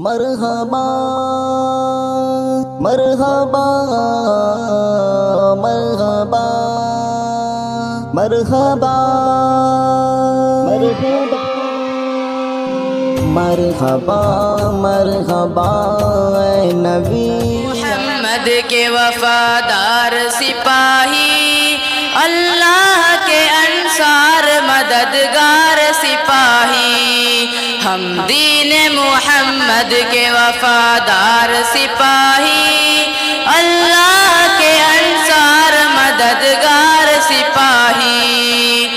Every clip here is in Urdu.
مرحبا مرحبا مرحبا مرحبا مرحبا مرحبا اے نبی محمد کے وفادار سپاہی، اللہ کے انصار مددگار سپاہی، ہم دین محمد کے وفادار سپاہی، اللہ کے انصار مددگار سپاہی،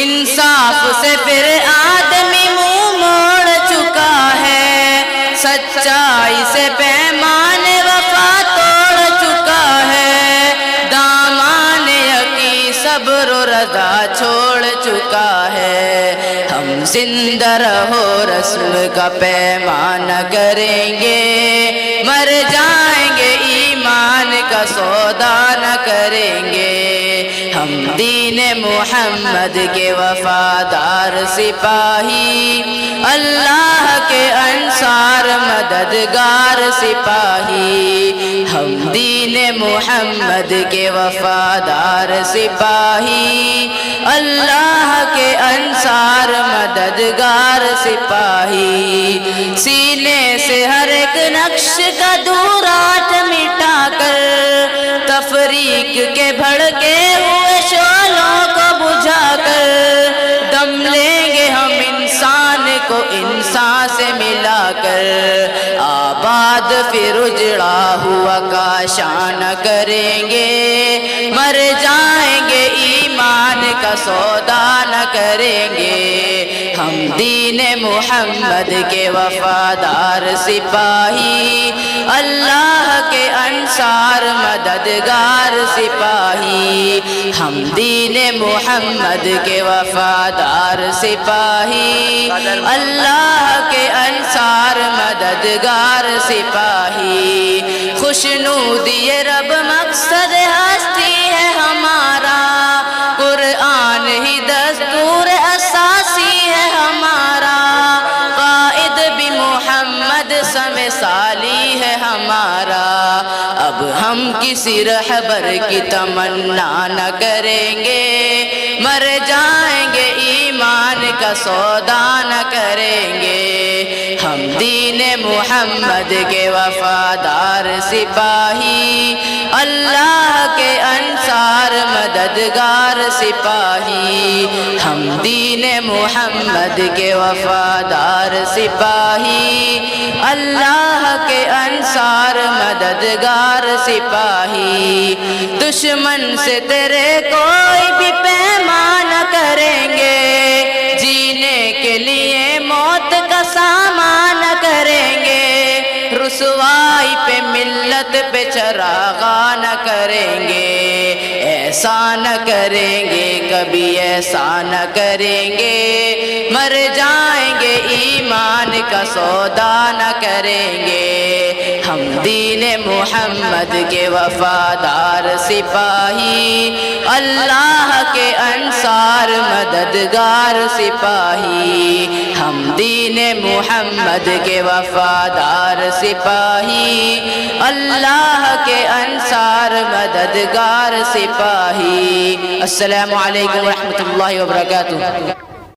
انصاف سے پھر آدمی منہ موڑ چکا ہے، سچائی سے پیمان وفا توڑ چکا ہے، دامان یقین صبر و رضا چھوڑ چکا ہے، ہم زندہ رہو رسم کا پیمان کریں گے، مر جائیں گے ایمان کا سودا نہ کریں گے، ہم دین محمد کے وفادار سپاہی، اللہ کے انصار مددگار سپاہی، ہم دین محمد کے وفادار سپاہی، اللہ کے انصار مددگار سپاہی، سینے سے ہر ایک نقش کا دورات مٹا کر، تفریق کے بھڑکے ہوئے شعلوں کو بجھا کر، دم لیں گے ہم انسان کو انسان سے ملا کر، آباد پھر اجڑا ہوا کاشان کریں گے، مر جائیں گے ایمان کا سودا نہ کریں گے، ہم دین محمد کے وفادار سپاہی، اللہ کے انصار مددگار سپاہی، ہم دین محمد کے وفادار سپاہی، اللہ کے انصار مددگار سپاہی، خوشنودی رب مقصد ہستی ہے ہمارا، قرآن ہی دستور اساسی ہے ہمارا، قائد بھی محمد سمثالی ہے ہمارا، اب ہم کسی رہبر کی تمنا نہ کریں گے، مر جائیں گے ایمان کا سودا نہ کریں گے، ہم دین محمد کے وفادار سپاہی، اللہ کے انصار مددگار سپاہی، ہم دین محمد کے وفادار سپاہی، اللہ کے انصار مددگار سپاہی، دشمن سے تیرے کوئی بھی پیمان کریں گے، جینے کے لیے موت کا سامان کریں گے، رسوائی پہ ملت پہ چراغاں نہ کریں گے، ایسا نہ کریں گے کبھی ایسا نہ کریں گے، مر جائیں گے ایمان کا سودا نہ کریں گے، ہم دین محمد کے وفادار سپاہی، اللہ کے انصار مددگار سپاہی، ہم دین محمد کے وفادار سپاہی، اللہ کے انصار مددگار سپاہی۔ السلام علیکم ورحمۃ اللہ وبرکاتہ۔